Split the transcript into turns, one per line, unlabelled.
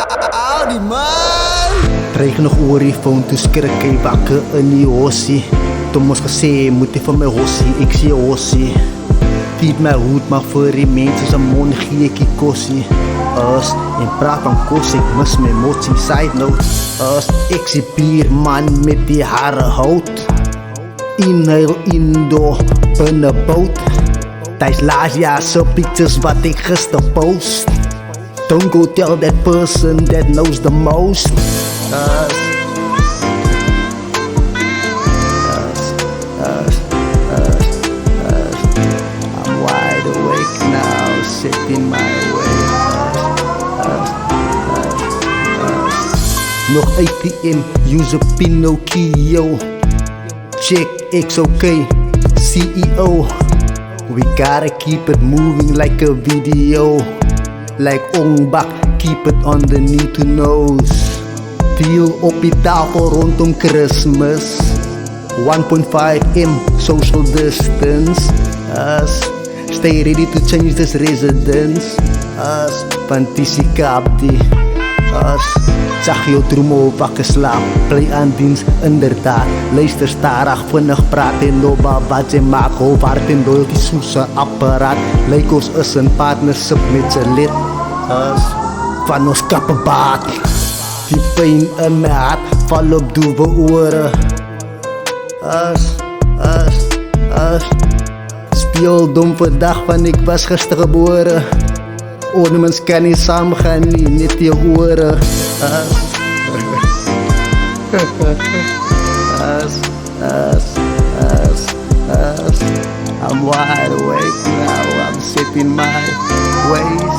Die man
Dreig nog oor die phone, toe skrik hy wakker in die hossie. Toe mos gesê, moet jy vir my hossie, ek sê hossie. Feed my hoed, maar vir die mense se mond gee ek die kossie. As, en praat van kos, ek mis my motsie. Side note, as, ek sê bierman met die hare hout. Inhale indo, in 'n boot. Thijs laas jaar so pictures wat ek gister post. Don't go tell that person that knows the most. Us. I'm wide awake now, sitting my way. Nog ATM, use a Pinocchio. Check XOK, CEO. We gotta keep it moving like a video. Like Ongbak, keep it on the need to knows. Deal op die tafel rondom Christmas. 1.5 M social distance. Us, stay ready to change this residence. Us, Pantissie Kapdi. Us, zag jou droom wakker slaap. Play aan diens, inderdaad. Luister starig, vinnig praat en loba wat jy maak. Hoop hard en doel die soese apparaat. Lyk ons is in partnership met z'n lid. Us, van ons kappebaat. Die pijn in my hart val op doewe ore. Us, speel dom per dag van ek was gister gebore. Ornaments kan nie saamgaan nie, net jou ore. I'm wide awake now, I'm setting my ways.